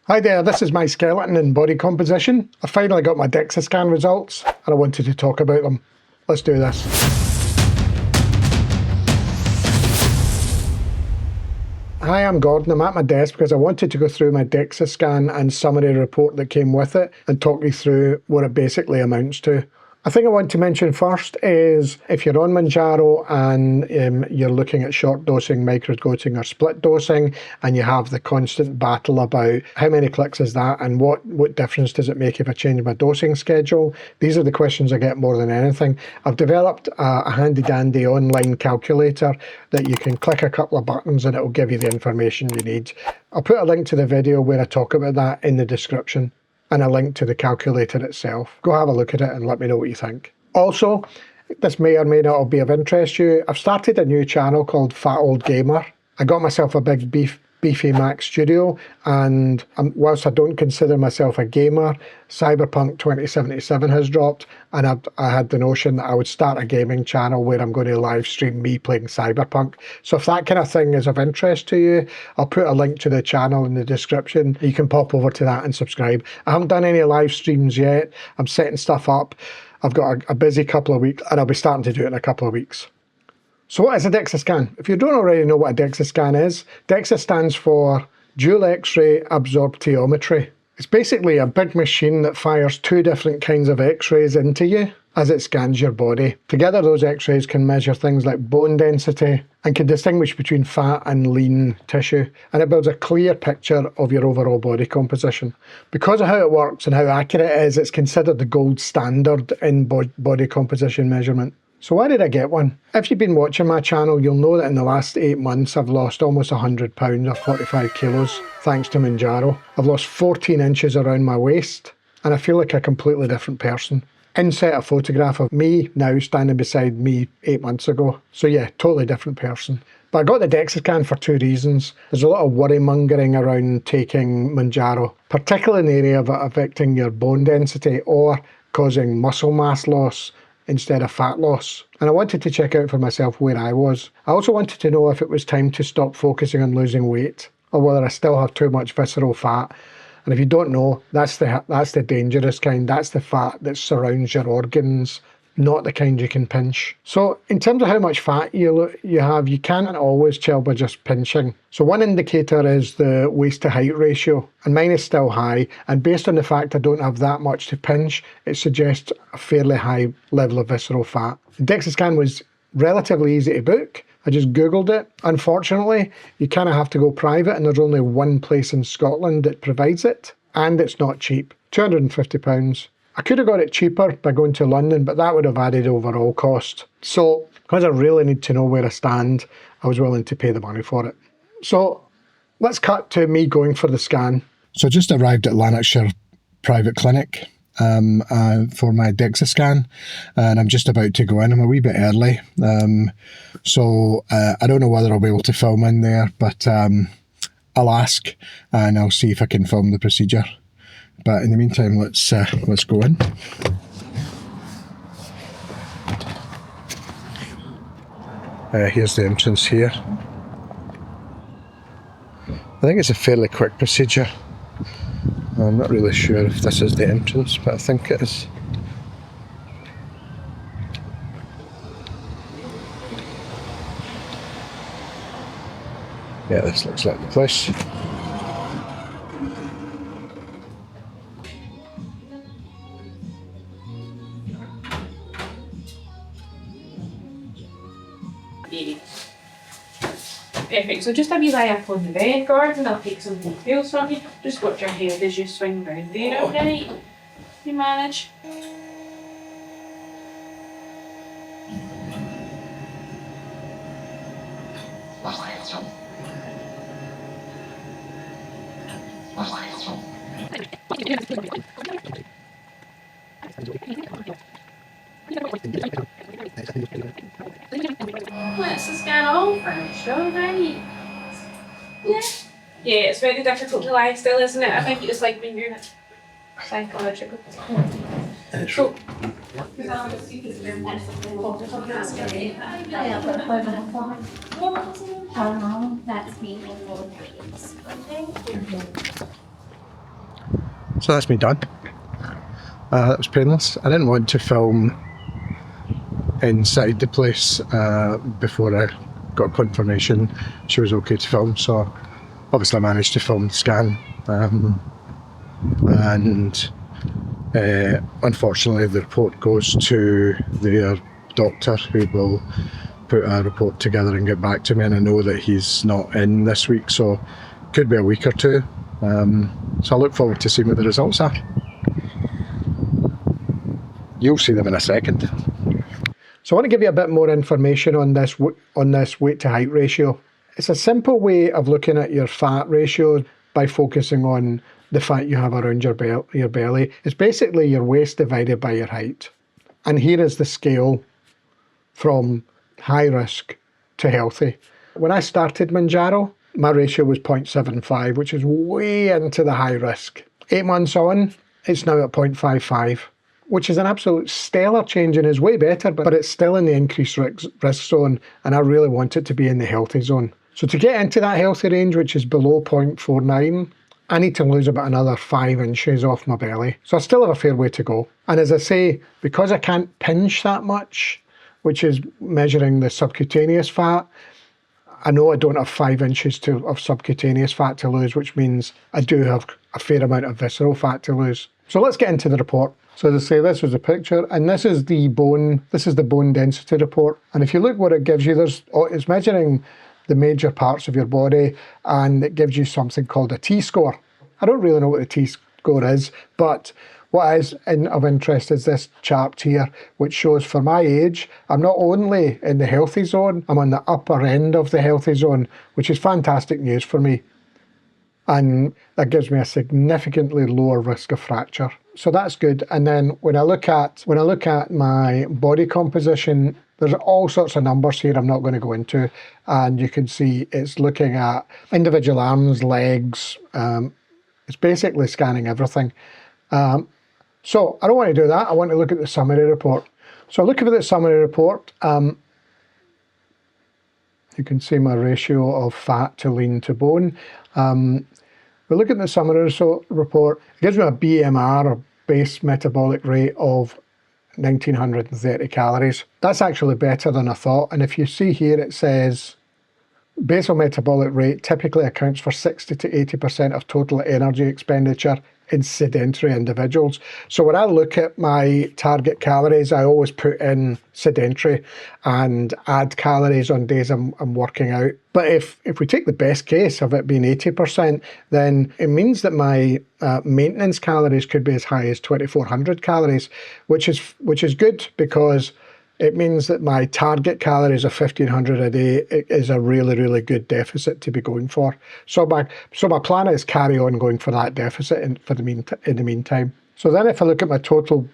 Hi there, this is my skeleton and body composition. I finally got my DEXA scan results and I wanted to talk about them. Let's do this. Hi, I'm Gordon. I'm at my desk because I wanted to go through my DEXA scan and summary report that came with it and talk you through what it basically amounts to. I think I want to mention first is if you're on Mounjaro and you're looking at short dosing, micro dosing or split dosing, and you have the constant battle about how many clicks is that and what difference does it make if I change my dosing schedule, these are the questions I get more than anything. I've developed a handy dandy online calculator that you can click a couple of buttons and it will give you the information you need. I'll put a link to the video where I talk about that in the description, and a link to the calculator itself. Go have a look at it and let me know what you think. Also, this may or may not be of interest to you, I've started a new channel called Fat Old Gamer. I got myself a big beefy Mac studio, and whilst I don't consider myself a gamer, Cyberpunk 2077 has dropped, and I had the notion that I would start a gaming channel where I'm going to live stream me playing Cyberpunk. So if that kind of thing is of interest to you, I'll put a link to the channel in the description. You can pop over to that and subscribe. I haven't done any live streams yet. I'm setting stuff up. I've got a busy couple of weeks and I'll be starting to do it in a couple of weeks. So what is a DEXA scan? If you don't already know what a DEXA scan is, DEXA stands for dual X-ray absorptiometry. It's basically a big machine that fires two different kinds of X-rays into you as it scans your body. Together those X-rays can measure things like bone density and can distinguish between fat and lean tissue, and it builds a clear picture of your overall body composition. Because of how it works and how accurate it is, it's considered the gold standard in body composition measurement. So why did I get one? If you've been watching my channel, you'll know that in the last 8 months I've lost almost 100 pounds or 45 kilos thanks to Mounjaro. I've lost 14 inches around my waist and I feel like a completely different person. Insert a photograph of me now standing beside me 8 months ago. So yeah, totally different person. But I got the DEXA scan for two reasons. There's a lot of worry mongering around taking Mounjaro, particularly in the area of affecting your bone density or causing muscle mass loss instead of fat loss. And I wanted to check out for myself where I was. I also wanted to know if it was time to stop focusing on losing weight or whether I still have too much visceral fat. And if you don't know, that's the dangerous kind. That's the fat that surrounds your organs, not the kind you can pinch. So in terms of how much fat you have, you can't always tell by just pinching. So one indicator is the waist to height ratio, and mine is still high, and based on the fact I don't have that much to pinch, it suggests a fairly high level of visceral fat. The DEXA scan was relatively easy to book. I just googled it. Unfortunately, you kind of have to go private, and there's only one place in Scotland that provides it, and it's not cheap, £250. I could have got it cheaper by going to London, but that would have added overall cost. So, because I really need to know where I stand, I was willing to pay the money for it. So, let's cut to me going for the scan. So I just arrived at Lanarkshire Private Clinic for my DEXA scan, and I'm just about to go in. I'm a wee bit early, so I don't know whether I'll be able to film in there, but I'll ask and I'll see if I can film the procedure. But in the meantime, let's go in. Here's the entrance here. I think it's a fairly quick procedure. I'm not really sure if this is the entrance, but I think it is. Yeah, this looks like the place. Perfect, so just a wee lie up on the bed, Gordon. I'll take some details from you. Just watch your head as you swing round there, alright? You manage. Let's just get all finished, alright? Yeah. Yeah, it's very difficult to lie still, isn't it? I think it's like when you're psychological. So, So that's me done. That was painless. I didn't want to film inside the place before I got confirmation she was okay to film, so obviously I managed to film the scan, and unfortunately the report goes to their doctor, who will put a report together and get back to me, and I know that he's not in this week, so could be a week or two, so I look forward to seeing what the results are. You'll see them in a second. So I want to give you a bit more information on this weight to height ratio. It's a simple way of looking at your fat ratio by focusing on the fat you have around your belly. It's basically your waist divided by your height. And here is the scale from high risk to healthy. When I started Mounjaro, my ratio was 0.75, which is way into the high risk. 8 months on, it's now at 0.55. Which is an absolute stellar change and is way better, but it's still in the increased risk zone, and I really want it to be in the healthy zone. So to get into that healthy range, which is below 0.49, I need to lose about another 5 inches off my belly. So I still have a fair way to go. And as I say, because I can't pinch that much, which is measuring the subcutaneous fat, I know I don't have 5 inches of subcutaneous fat to lose, which means I do have a fair amount of visceral fat to lose. So let's get into the report. So as I say, this was a picture, and this is the bone density report. And if you look what it gives you, it's measuring the major parts of your body, and it gives you something called a T-score. I don't really know what the T-score is, but what is of interest is this chart here, which shows for my age, I'm not only in the healthy zone, I'm on the upper end of the healthy zone, which is fantastic news for me. And that gives me a significantly lower risk of fracture. So that's good. And then when I look at my body composition, there's all sorts of numbers here I'm not going to go into. And you can see it's looking at individual arms, legs. It's basically scanning everything. So I don't want to do that. I want to look at the summary report. So looking at the summary report, you can see my ratio of fat to lean to bone. We look at the summary report. It gives me a BMR, or base metabolic rate, of 1930 calories. That's actually better than I thought. And if you see here, it says basal metabolic rate typically accounts for 60 to 80% of total energy expenditure in sedentary individuals. So when I look at my target calories, I always put in sedentary and add calories on days I'm working out. But if we take the best case of it being 80%, then it means that my maintenance calories could be as high as 2,400 calories, which is good, because it means that my target calories of 1,500 a day is a really, really good deficit to be going for. So my plan is carry on going for that deficit in the meantime. So then if I look at my total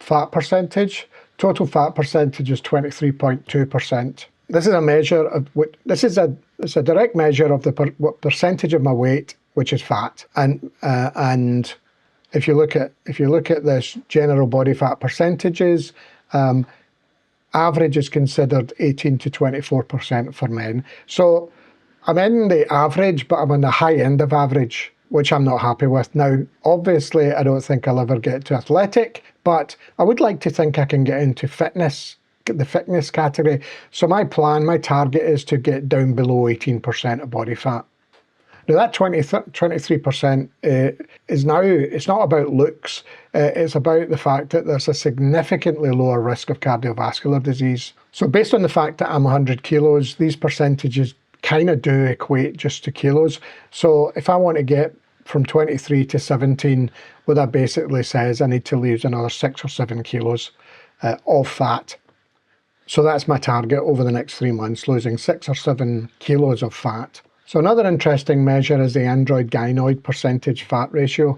fat percentage is 23.2%. This is a measure of it's a direct measure of what percentage of my weight which is fat, and if you look at this general body fat percentages. Average is considered 18 to 24% for men. So I'm in the average, but I'm on the high end of average, which I'm not happy with. Now, obviously, I don't think I'll ever get to athletic, but I would like to think I can get into fitness, the fitness category. So my target is to get down below 18% of body fat. Now that 23% is now, it's not about looks, it's about the fact that there's a significantly lower risk of cardiovascular disease. So based on the fact that I'm 100 kilos, these percentages kind of do equate just to kilos. So if I want to get from 23 to 17, what that basically says I need to lose another 6 or 7 kilos of fat. So that's my target over the next 3 months, losing 6 or 7 kilos of fat. So another interesting measure is the android-gynoid percentage fat ratio.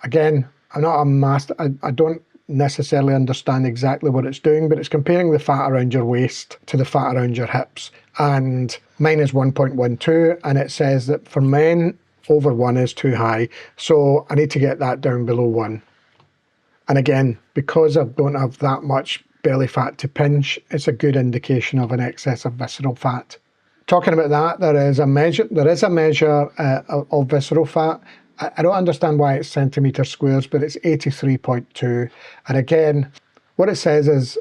Again, I'm not a master, I don't necessarily understand exactly what it's doing, but it's comparing the fat around your waist to the fat around your hips. And mine is 1.12, and it says that for men, over 1 is too high. So I need to get that down below 1. And again, because I don't have that much belly fat to pinch, it's a good indication of an excess of visceral fat. Talking about that, there is a measure of visceral fat, I don't understand why it's centimetre squares, but it's 83.2. And again, what it says is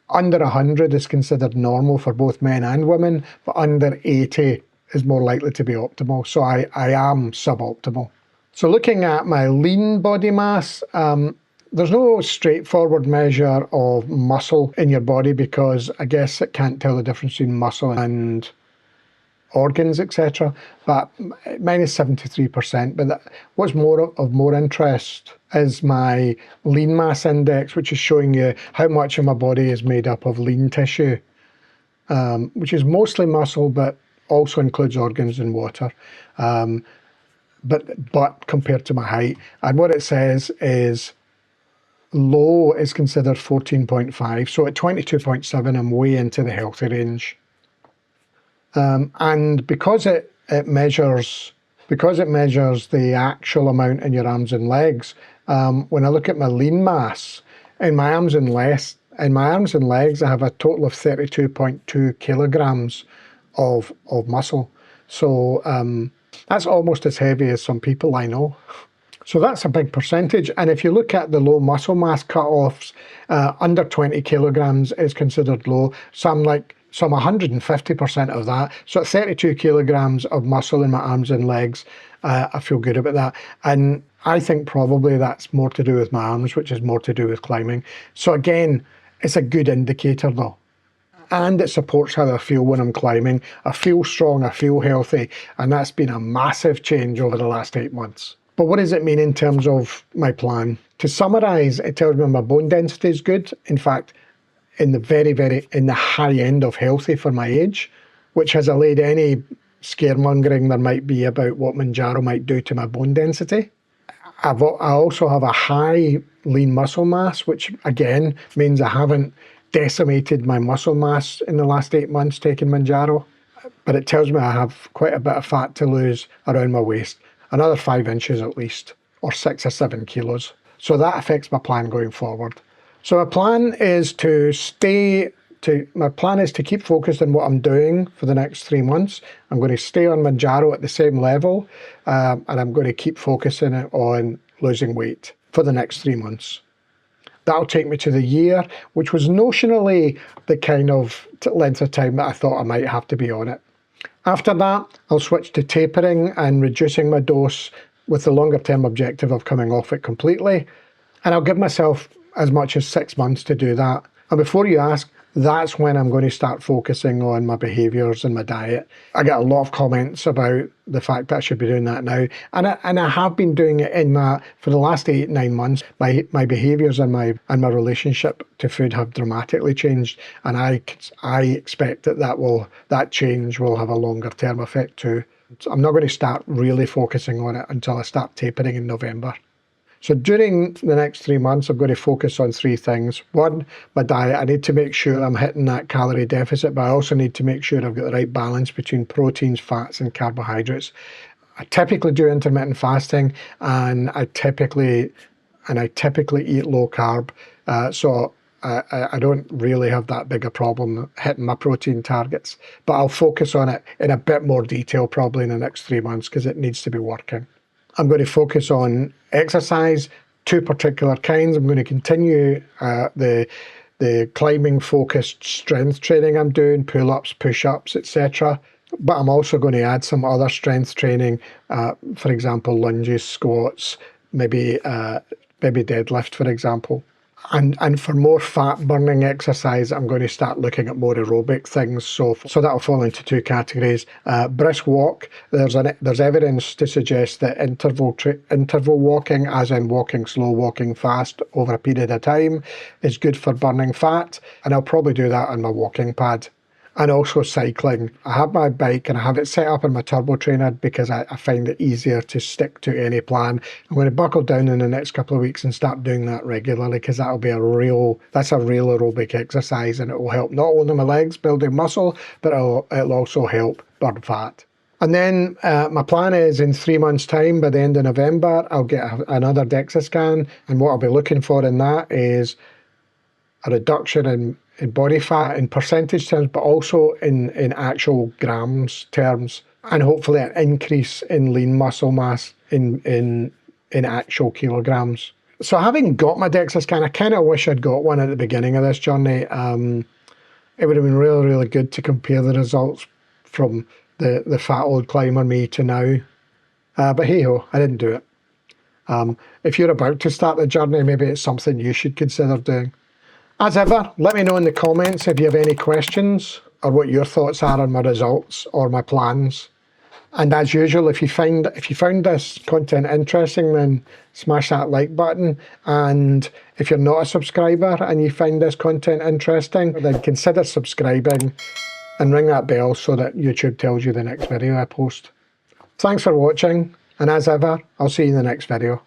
under 100 is considered normal for both men and women, but under 80 is more likely to be optimal. So I am suboptimal. So looking at my lean body mass, there's no straightforward measure of muscle in your body because I guess it can't tell the difference between muscle and organs, etc. But mine is 73%. But what's more interest is my lean mass index, which is showing you how much of my body is made up of lean tissue, which is mostly muscle, but also includes organs and water. But compared to my height, and what it says is low is considered 14.5, so at 22.7 I'm way into the healthy range. And because it measures the actual amount in your arms and legs, when I look at my lean mass in my arms and legs, I have a total of 32.2 kilograms of muscle. So that's almost as heavy as some people I know. So that's a big percentage. And if you look at the low muscle mass cut-offs, under 20 kilograms is considered low. So I'm 150% of that. So at 32 kilograms of muscle in my arms and legs, I feel good about that. And I think probably that's more to do with my arms, which is more to do with climbing. So again, it's a good indicator though. And it supports how I feel when I'm climbing. I feel strong, I feel healthy, and that's been a massive change over the last 8 months. But what does it mean in terms of my plan? To summarise, it tells me my bone density is good. In fact, in the high end of healthy for my age, which has allayed any scaremongering there might be about what Mounjaro might do to my bone density. I also have a high lean muscle mass, which again means I haven't decimated my muscle mass in the last 8 months taking Mounjaro, but it tells me I have quite a bit of fat to lose around my waist, another 5 inches at least, or 6 or 7 kilos. So that affects my plan going forward. So my plan is to keep focused on what I'm doing for the next 3 months. I'm going to stay on Mounjaro at the same level, and I'm going to keep focusing on losing weight for the next 3 months. That'll take me to the year, which was notionally the kind of length of time that I thought I might have to be on it. After that, I'll switch to tapering and reducing my dose with the longer term objective of coming off it completely. And I'll give myself as much as 6 months to do that. And before you ask, that's when I'm going to start focusing on my behaviours and my diet. I get a lot of comments about the fact that I should be doing that now. And I have been doing it in that for the last 8-9 months. My behaviours and my relationship to food have dramatically changed. And I expect that change will have a longer term effect too. So I'm not going to start really focusing on it until I start tapering in November. So during the next 3 months, I'm going to focus on 3 things. One, my diet. I need to make sure I'm hitting that calorie deficit, but I also need to make sure I've got the right balance between proteins, fats, and carbohydrates. I typically do intermittent fasting, and I typically eat low carb. So I don't really have that big a problem hitting my protein targets. But I'll focus on it in a bit more detail probably in the next 3 months because it needs to be working. I'm going to focus on exercise, 2 particular kinds. I'm going to continue the climbing focused strength training I'm doing, pull-ups, push-ups, etc. But I'm also going to add some other strength training, for example, lunges, squats, maybe deadlift, for example. And for more fat burning exercise, I'm going to start looking at more aerobic things. So that'll fall into 2 categories. Brisk walk. There's evidence to suggest that interval walking, as in walking slow, walking fast over a period of time, is good for burning fat. And I'll probably do that on my walking pad. And also cycling. I have my bike and I have it set up on my turbo trainer because I find it easier to stick to any plan. I'm going to buckle down in the next couple of weeks and start doing that regularly because that's a real aerobic exercise, and it will help not only my legs building muscle, but it'll also help burn fat. And then my plan is in 3 months' time, by the end of November, I'll get another DEXA scan, and what I'll be looking for in that is a reduction in body fat in percentage terms, but also in actual grams terms, and hopefully an increase in lean muscle mass. in actual kilograms. So having got my DEXA scan, I kind of wish I'd got one at the beginning of this journey. It would have been really, really good to compare the results from the fat old climber me to now. But hey ho, I didn't do it. If you're about to start the journey, maybe it's something you should consider doing. As ever, let me know in the comments if you have any questions or what your thoughts are on my results or my plans. And as usual, if you found this content interesting, then smash that like button. And if you're not a subscriber and you find this content interesting, then consider subscribing and ring that bell so that YouTube tells you the next video I post. Thanks for watching, and as ever, I'll see you in the next video.